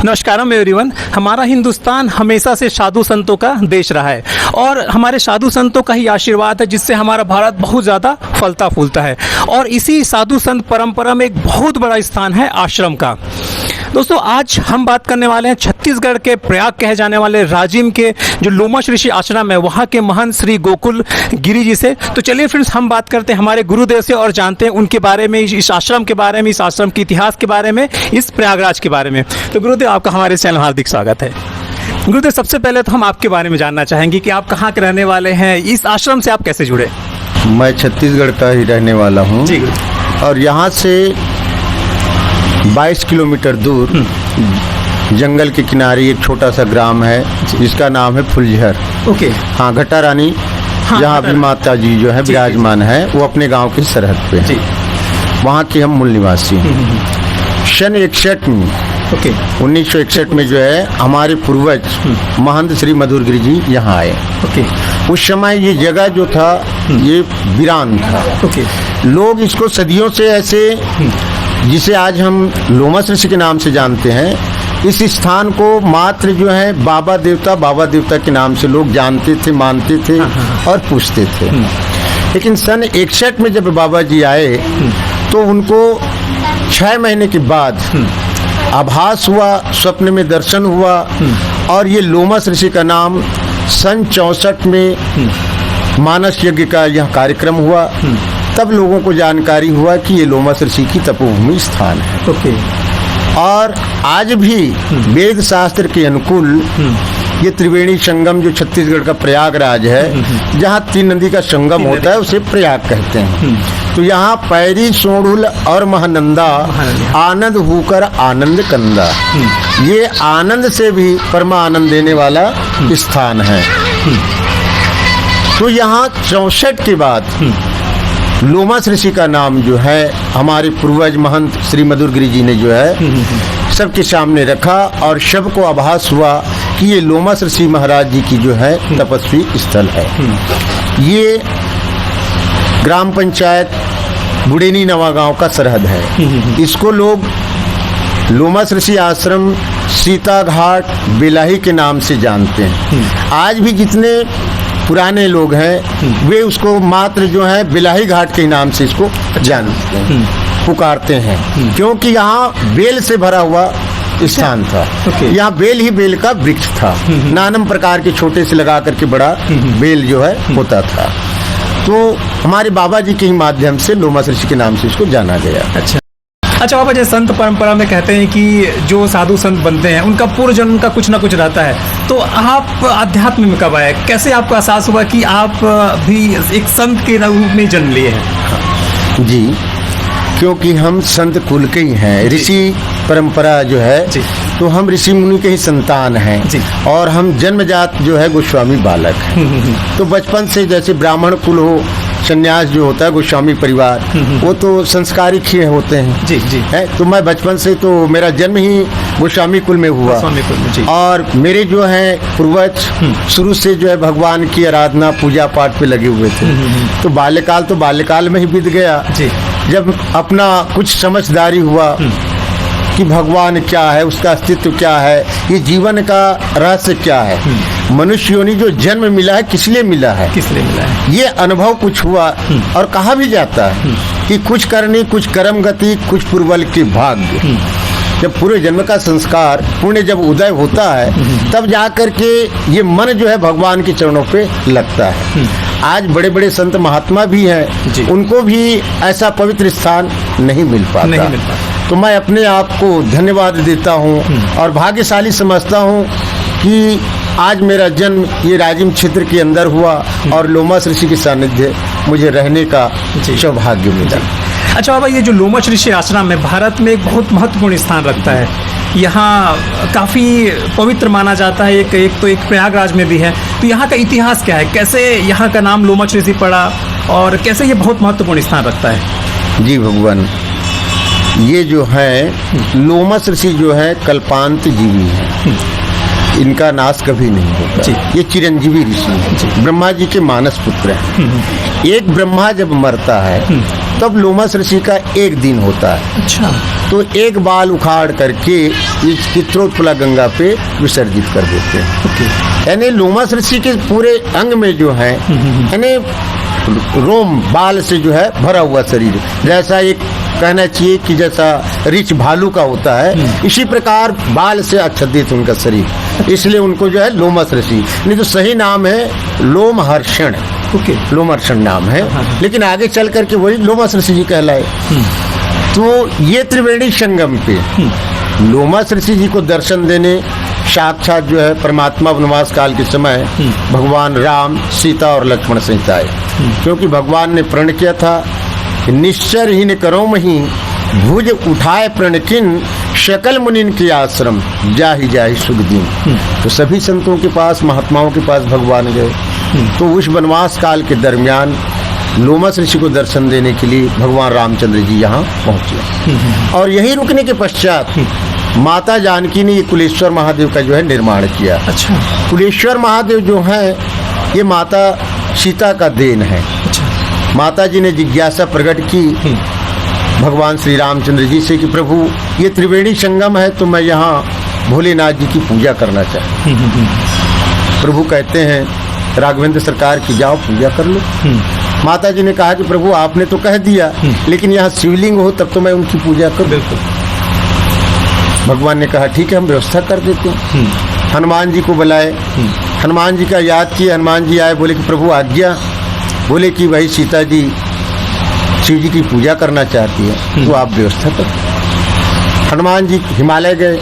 नमस्कारम everyone. हमारा हिंदुस्तान हमेशा से साधु संतों का देश रहा है और हमारे साधु संतों का ही आशीर्वाद है जिससे हमारा भारत बहुत ज़्यादा फलता फूलता है। और इसी साधु संत परंपरा में एक बहुत बड़ा स्थान है आश्रम का। दोस्तों, आज हम बात करने वाले हैं छत्तीसगढ़ के प्रयाग कहे जाने वाले राजिम के जो लोमश ऋषि आश्रम है वहाँ के महंत श्री गोकुल गिरी जी से। तो चलिए फ्रेंड्स, हम बात करते हैं हमारे गुरुदेव से और जानते हैं उनके बारे में, इस आश्रम के बारे में, इस आश्रम के इतिहास के बारे में, इस प्रयागराज के बारे में। तो गुरुदेव, आपका हमारे चैनल में हार्दिक स्वागत है। गुरुदेव, सबसे पहले तो हम आपके बारे में जानना चाहेंगे कि आप कहाँ के रहने वाले हैं, इस आश्रम से आप कैसे जुड़े? मैं छत्तीसगढ़ का ही रहने वाला हूँ जी और यहाँ से 22 किलोमीटर दूर जंगल के किनारे एक छोटा सा ग्राम है जिसका नाम है फुलझर। ओके। हाँ, घटा रानी, जहाँ भी माता जी जो है विराजमान है, वो अपने गांव की सरहद पे है। वहाँ के हम मूल निवासी हैं। सन 61 में, 1961 में जो है हमारे पूर्वज महंत श्री मधुरगिरी जी यहाँ आए। उस समय ये जगह जो था ये वीरान था। लोग इसको सदियों से ऐसे, जिसे आज हम लोमश ऋषि के नाम से जानते हैं, इस स्थान को मात्र जो है बाबा देवता के नाम से लोग जानते थे, मानते थे और पूछते थे। लेकिन सन 61 में जब बाबा जी आए तो उनको 6 महीने के बाद आभास हुआ, स्वप्न में दर्शन हुआ और ये लोमश ऋषि का नाम सन 64 में मानस यज्ञ का यह कार्यक्रम हुआ। तब लोगों को जानकारी हुआ कि ये लोमश ऋषि की तपोभूमि स्थान है। और आज भी वेद शास्त्र के अनुकूल ये त्रिवेणी संगम जो छत्तीसगढ़ का प्रयागराज है, जहाँ 3 नदी का संगम होता है, उसे प्रयाग कहते हैं। तो यहाँ पैरी, सोढ़ुल और महानंदा आनंद होकर आनंद कंदा, ये आनंद से भी परमानंद देने वाला स्थान है। तो यहाँ 64 के बाद लोमश ऋषि का नाम जो है हमारे पूर्वज महंत श्री मधुरगिरी जी ने जो है सबके सामने रखा और सबको आभास हुआ कि ये लोमश ऋषि महाराज जी की जो है तपस्वी स्थल है। ये ग्राम पंचायत बुडेनी नवा गांव का सरहद है। इसको लोग लोमश ऋषि आश्रम सीता घाट बेलाही के नाम से जानते हैं। आज भी जितने पुराने लोग हैं वे उसको मात्र जो है बेलाही घाट के नाम से इसको जानते हैं, पुकारते हैं, क्योंकि यहाँ बेल से भरा हुआ स्थान था। यहाँ बेल ही बेल का वृक्ष था। नानम प्रकार के छोटे से लगा करके बड़ा बेल जो है होता था। तो हमारे बाबा जी के ही माध्यम से लोमश ऋषि के नाम से इसको जाना गया। अच्छा बाबा, जैसे संत परंपरा में कहते हैं कि जो साधु संत बनते हैं उनका पूर्व जन्म का कुछ ना कुछ रहता है। तो आप अध्यात्म में कब आए? कैसे आपको एहसास हुआ कि आप भी एक संत के रूप में जन्म लिए हैं? जी, क्योंकि हम संत कुल के ही हैं, ऋषि परंपरा जो है, तो हम ऋषि मुनि के ही संतान हैं और हम जन्मजात जो है गोस्वामी बालक हैं। तो बचपन से जैसे ब्राह्मण कुल हो, सन्यास जो होता है गोस्वामी परिवार, वो तो संस्कारिक ही होते हैं। है, तो मैं बचपन से, तो मेरा जन्म ही गोस्वामी कुल में हुआ। और मेरे जो है पूर्वज शुरू से जो है भगवान की आराधना पूजा पाठ पे लगे हुए थे। तो बाल्यकाल में ही बीत गया। जब अपना कुछ समझदारी हुआ कि भगवान क्या है, उसका अस्तित्व क्या है, ये जीवन का रहस्य क्या है, मनुष्य योनि जो जन्म मिला है किस लिए मिला है, ये अनुभव कुछ हुआ। और कहा भी जाता है कि कुछ करनी कुछ कर्म गति कुछ पूर्वल के भाग्य। जब पूरे जन्म का संस्कार पुण्य जब उदय होता है तब जाकर के ये मन जो है भगवान के चरणों पे लगता है। आज बड़े बड़े संत महात्मा भी हैं, उनको भी ऐसा पवित्र स्थान नहीं मिल पाता। तो मैं अपने आप को धन्यवाद देता हूँ और भाग्यशाली समझता हूँ कि आज मेरा जन्म ये राजिम क्षेत्र के अंदर हुआ और लोमश ऋषि के सानिध्य मुझे रहने का सौभाग्य मिला। अच्छा बाबा, ये जो लोमश ऋषि आश्रम है भारत में एक बहुत महत्वपूर्ण स्थान रखता है। यहाँ काफ़ी पवित्र माना जाता है। एक तो एक प्रयागराज में भी है। तो यहाँ का इतिहास क्या है, कैसे यहाँ का नाम लोमश ऋषि पड़ा और कैसे ये बहुत महत्वपूर्ण स्थान रखता है? जी भगवान, ये जो है लोमश ऋषि जो है कल्पांत जीवी है। इनका नाश कभी नहीं होता। ये चिरंजीवी ऋषि हैं, ब्रह्मा जी के मानस पुत्र हैं। एक ब्रह्मा जब मरता है तब लोमस ऋषि का एक दिन होता है। अच्छा। तो एक बाल उखाड़ करके इस चित्रोत्पला गंगा पे विसर्जित कर देते हैं। यानी लोमस ऋषि के पूरे अंग में जो है यानी रोम बाल से जो है भरा हुआ शरीर, जैसा एक कहना चाहिए कि जैसा रीछ भालू का होता है, इसी प्रकार बाल से आच्छादित उनका शरीर, इसलिए उनको जो है लोमस ऋषि, नहीं तो सही नाम है लोमहर्षण। लोमहर्षण नाम है, लेकिन आगे चल करके वही लोमस ऋषि जी कहलाए। तो ये त्रिवेणी संगम पे लोमस ऋषि जी को दर्शन देने साक्षात जो है परमात्मा वनवास काल के समय भगवान राम, सीता और लक्ष्मण सहित आए, क्योंकि भगवान ने प्रण किया था निश्चर ही न करो मही भुज उठाए प्रण किन शकल मुनिन के आश्रम जाहि जाहि सुख दिन। तो सभी संतों के पास, महात्माओं के पास भगवान गए। तो उस वनवास काल के दरमियान लोमस ऋषि को दर्शन देने के लिए भगवान रामचंद्र जी यहाँ पहुँचे, और यहीं रुकने के पश्चात माता जानकी ने ये कुलेश्वर महादेव का जो है निर्माण किया। अच्छा। कुलेश्वर महादेव जो है ये माता सीता का देन है। अच्छा। माता जी ने जिज्ञासा प्रकट की भगवान श्री रामचंद्र जी से कि प्रभु ये त्रिवेणी संगम है तो मैं यहाँ भोलेनाथ जी की पूजा करना चाहता हूँ। प्रभु कहते हैं राघवेंद्र सरकार की जाओ पूजा कर लो। माता जी ने कहा कि प्रभु आपने तो कह दिया, लेकिन यहाँ शिवलिंग हो तब तो मैं उनकी पूजा करूँ। भगवान ने कहा ठीक है, हम व्यवस्था कर देते हैं। हनुमान जी को बुलाए, हनुमान जी का याद किया, हनुमान जी आए, बोले कि प्रभु आज्ञा। बोले कि भाई सीता जी शिव जी की पूजा करना चाहती है तो आप व्यवस्था करो। हनुमान जी हिमालय गए।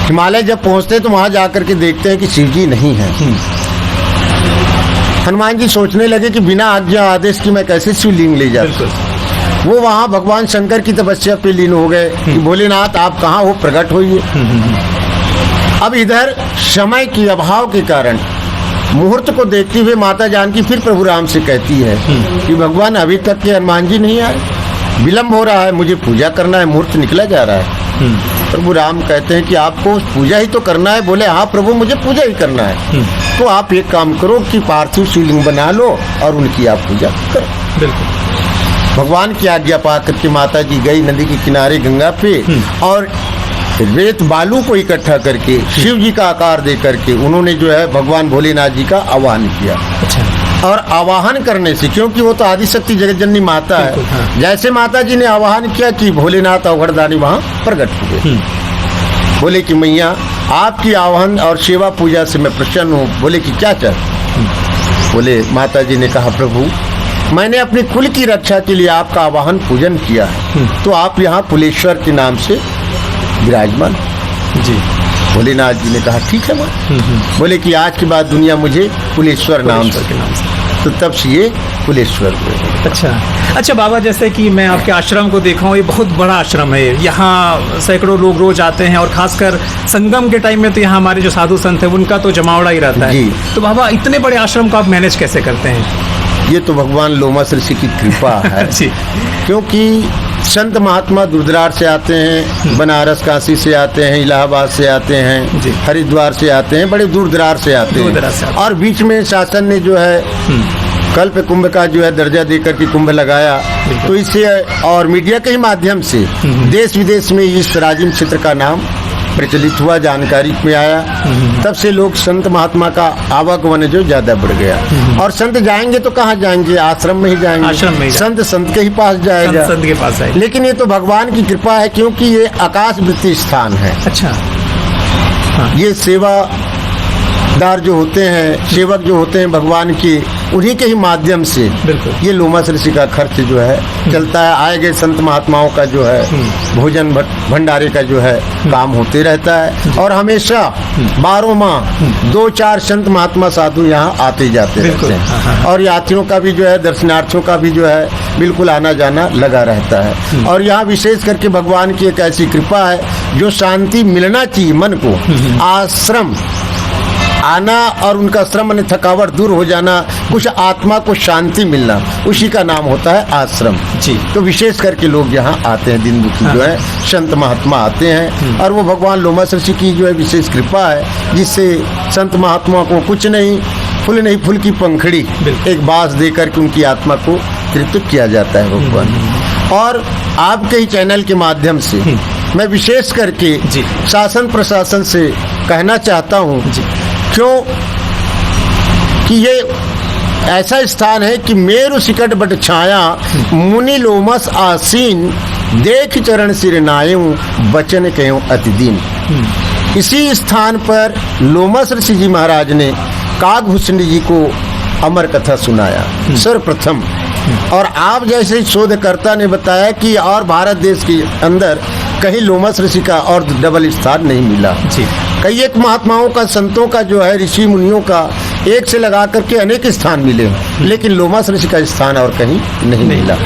हिमालय जब पहुंचते तो वहां जाकर के देखते हैं कि शिव जी नहीं है। हनुमान जी सोचने लगे कि बिना आज्ञा आदेश की मैं कैसे शिवलिंग ले जाता। वो वहां भगवान शंकर की तपस्या पे लीन हो गए कि भोलेनाथ आप कहाँ हो, प्रकट होइए। अब इधर समय के अभाव के कारण मुहूर्त को देखते हुए माता जानकी फिर प्रभु राम से कहती है कि भगवान अभी तक के हनुमान जी नहीं आए, विलम्ब हो रहा है, मुझे पूजा करना है, मुहूर्त निकला जा रहा है। प्रभु राम कहते हैं कि आपको पूजा ही तो करना है। बोले हाँ प्रभु मुझे पूजा ही करना है। तो आप एक काम करो कि पार्थिव शिवलिंग बना लो और उनकी आप पूजा करो। बिल्कुल। भगवान की आज्ञा पा करके माता जी गई नदी के किनारे गंगा पे, और रेत बालू को इकट्ठा करके शिव जी का आकार दे करके उन्होंने जो है भगवान भोलेनाथ जी का आवाहन किया। अच्छा। और आवाहन करने से, क्योंकि वो तो आदिशक्ति जगत जननी माता है, हाँ। जैसे माता जी ने आवाहन किया कि भोलेनाथ अवघड़दानी वहाँ प्रकट हो गए। बोले कि मैया आपकी आवाहन और सेवा पूजा से मैं प्रसन्न हूँ। बोले कि क्या चाह? बोले माता जी ने कहा प्रभु मैंने अपने कुल की रक्षा के लिए आपका आवाहन पूजन किया है, तो आप यहाँ कुलेश्वर के नाम से विराजमान जी। भोलेनाथ जी ने कहा ठीक है माँ। बोले कि आज के बाद दुनिया मुझे कुलेश्वर नाम से, तो तब से ये कुलेश्वर हुए। अच्छा बाबा, जैसे कि मैं आपके आश्रम को देखा हूँ, ये बहुत बड़ा आश्रम है। यहाँ सैकड़ों लोग रोज आते हैं, और खासकर संगम के टाइम में तो यहाँ हमारे जो साधु संत हैं उनका तो जमावड़ा ही रहता है। तो बाबा इतने बड़े आश्रम को आप मैनेज कैसे करते हैं? ये तो भगवान लोमस ऋषि की कृपा है। क्योंकि संत महात्मा दूर-दराज से आते हैं, बनारस काशी से आते हैं, इलाहाबाद से आते हैं, हरिद्वार से आते हैं, बड़े दूर दराज से आते हैं। और बीच में शासन ने जो है कल्प कुंभ का जो है दर्जा देकर के कुंभ लगाया, तो इससे और मीडिया के ही माध्यम से देश विदेश में इस राजिम क्षेत्र का नाम प्रचलित हुआ, जानकारी में आया। तब से लोग संत महात्मा का आवागमन जो ज्यादा बढ़ गया। और संत जाएंगे तो कहाँ जाएंगे? आश्रम में ही जाएंगे। आश्रम में संत के ही पास जाएगा, संत के पास आएगा। लेकिन ये तो भगवान की कृपा है, क्योंकि ये आकाशवृत्ति स्थान है। अच्छा। हाँ। ये सेवादार जो होते हैं, सेवक जो होते हैं भगवान के, उन्हीं के ही माध्यम से ये लोमस ऋषि का खर्च जो है चलता है। आए गए संत महात्माओं का जो है भोजन भंडारे का जो है काम होते रहता है। और हमेशा 12 माह 2-4 संत महात्मा साधु यहाँ आते जाते रहते हैं। और यात्रियों का भी जो है, दर्शनार्थियों का भी जो है बिल्कुल आना जाना लगा रहता है। और यहाँ विशेष करके भगवान की एक ऐसी कृपा है जो शांति मिलना चाहिए मन को। आना और उनका श्रम और थकावट दूर हो जाना, कुछ आत्मा को शांति मिलना, उसी का नाम होता है आश्रम। जी। तो विशेष करके लोग यहाँ आते हैं, दिन दुखी जो है संत महात्मा आते हैं, और वो भगवान लोमस ऋषि की जो है विशेष कृपा है, जिससे संत महात्मा को कुछ नहीं, फूल की पंखड़ी एक बांस देकर के उनकी आत्मा को तृप्त किया जाता है भगवान। और आपके ही चैनल के माध्यम से मैं विशेष करके शासन प्रशासन से कहना चाहता हूँ, क्यों कि ये ऐसा स्थान है कि मेरु सिकट बट छाया, मुनि लोमस आसीन, देख चरण सिर नायु, बचन कयो अति दीन। इसी स्थान पर लोमस ऋषि जी महाराज ने काकभूषण जी को अमर कथा सुनाया सर्वप्रथम। और आप जैसे शोधकर्ता ने बताया कि और भारत देश के अंदर कहीं लोमस ऋषि का और डबल स्थान नहीं मिला। कई एक महात्माओं का, संतों का जो है, ऋषि मुनियों का एक से लगा करके अनेक स्थान मिले, लेकिन लोमस ऋषि का स्थान और कहीं नहीं मिला।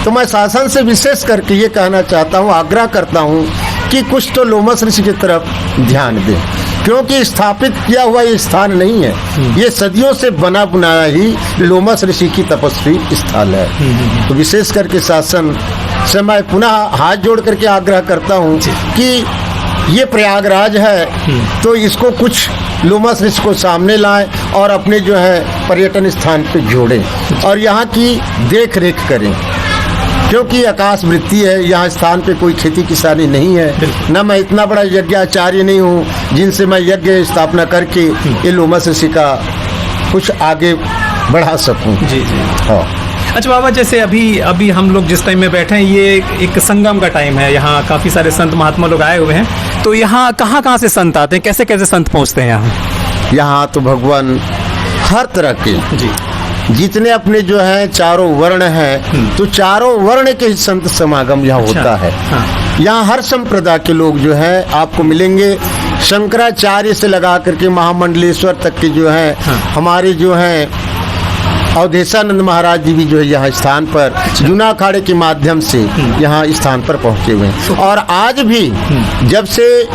तो मैं शासन से विशेष करके ये कहना चाहता हूँ, आग्रह करता हूँ कि कुछ तो लोमस ऋषि की तरफ ध्यान दें, क्योंकि स्थापित किया हुआ ये स्थान नहीं है, ये सदियों से बना बनाया ही लोमस ऋषि की तपस्वी स्थल है। तो विशेष करके शासन से मैं पुनः हाथ जोड़ करके आग्रह करता हूँ कि ये प्रयागराज है, तो इसको कुछ लोमस ऋषि को सामने लाएं और अपने जो है पर्यटन स्थान पे जोड़ें और यहाँ की देख रेख करें, क्योंकि आकाश वृत्ति है, यहाँ स्थान पे कोई खेती किसानी नहीं है। न मैं इतना बड़ा यज्ञाचार्य नहीं हूँ जिनसे मैं यज्ञ स्थापना करके ये लोमस ऋषि का कुछ आगे बढ़ा सकूँ। जी। हाँ। अच्छा बाबा, जैसे अभी हम लोग जिस टाइम में बैठे हैं, ये एक संगम का टाइम है, यहाँ काफ़ी सारे संत महात्मा लोग आए हुए हैं, तो यहाँ कहाँ से संत आते हैं, कैसे कैसे संत पहुँचते हैं यहाँ? यहाँ तो भगवान हर तरह के जितने अपने जो है चारों वर्ण हैं, तो चारों वर्ण के संत समागम यहाँ होता है। यहाँ हर संप्रदाय के लोग जो है आपको मिलेंगे, शंकराचार्य से लगा करके महामंडलेश्वर तक के जो है, हमारे जो है अवधेशानंद महाराज जी भी जो है यहाँ स्थान पर जूना अखाड़े के माध्यम से यहाँ स्थान पर पहुँचे हुए हैं। और आज भी जब से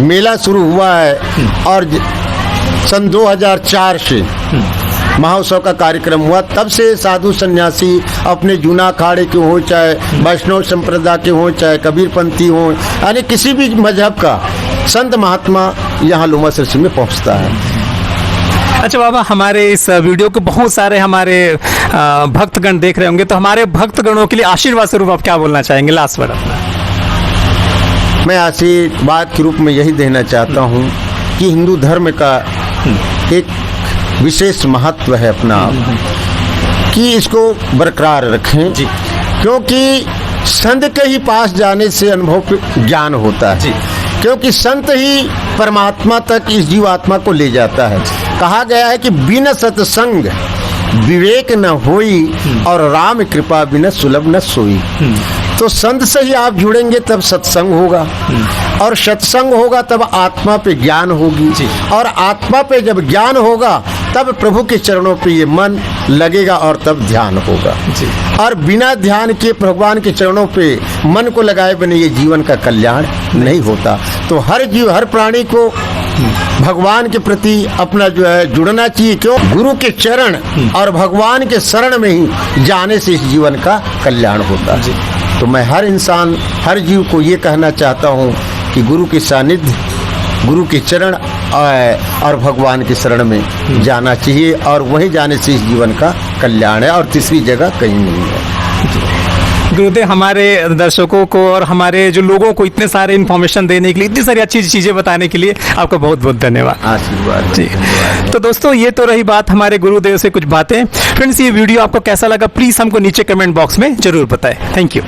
मेला शुरू हुआ है और सन 2004 से महोत्सव का कार्यक्रम हुआ, तब से साधु सन्यासी अपने जूना अखाड़े के हों, चाहे वैष्णव संप्रदाय के हों, चाहे कबीरपंथी हों, यानी किसी भी मजहब का संत महात्मा यहाँ लोमस ऋषि में पहुँचता है। अच्छा बाबा, हमारे इस वीडियो को बहुत सारे हमारे भक्तगण देख रहे होंगे, तो हमारे भक्तगणों के लिए आशीर्वाद स्वरूप आप क्या बोलना चाहेंगे लास्ट वर्ड अपना? मैं आशीर्वाद के रूप में यही देना चाहता हूँ कि हिंदू धर्म का एक विशेष महत्व है अपना, कि इसको बरकरार रखें, क्योंकि संत के ही पास जाने से अनुभव ज्ञान होता है, क्योंकि संत ही परमात्मा तक इस जीवात्मा को ले जाता है। कहा गया है कि बिना सत्संग विवेक न होई और राम कृपा बिना सुलभ न सोई। तो संत से ही आप जुड़ेंगे तब सत्संग होगा, और सत्संग होगा तब आत्मा पे ज्ञान होगी, और आत्मा पे जब ज्ञान होगा तब प्रभु के चरणों पे ये मन लगेगा और तब ध्यान होगा। और बिना ध्यान के भगवान के चरणों पे मन को लगाए बिना ये जीवन का कल्याण नहीं होता। तो हर जीव, हर प्राणी को भगवान के प्रति अपना जो है जुड़ना चाहिए, क्यों? गुरु के चरण और भगवान के शरण में ही जाने से इस जीवन का कल्याण होता है। तो मैं हर इंसान, हर जीव को ये कहना चाहता हूँ कि गुरु के सानिध्य, गुरु के चरण और भगवान के शरण में जाना चाहिए, और वहीं जाने से इस जीवन का कल्याण है, और तीसरी जगह कहीं नहीं है। गुरुदेव, हमारे दर्शकों को और हमारे जो लोगों को इतने सारे इन्फॉर्मेशन देने के लिए, इतनी सारी अच्छी चीज़ें बताने के लिए आपका बहुत बहुत धन्यवाद। आशीर्वाद जी। तो दोस्तों, ये तो रही बात हमारे गुरुदेव से कुछ बातें। फ्रेंड्स, ये वीडियो आपको कैसा लगा प्लीज़ हमको नीचे कमेंट बॉक्स में ज़रूर बताएं। Thank you.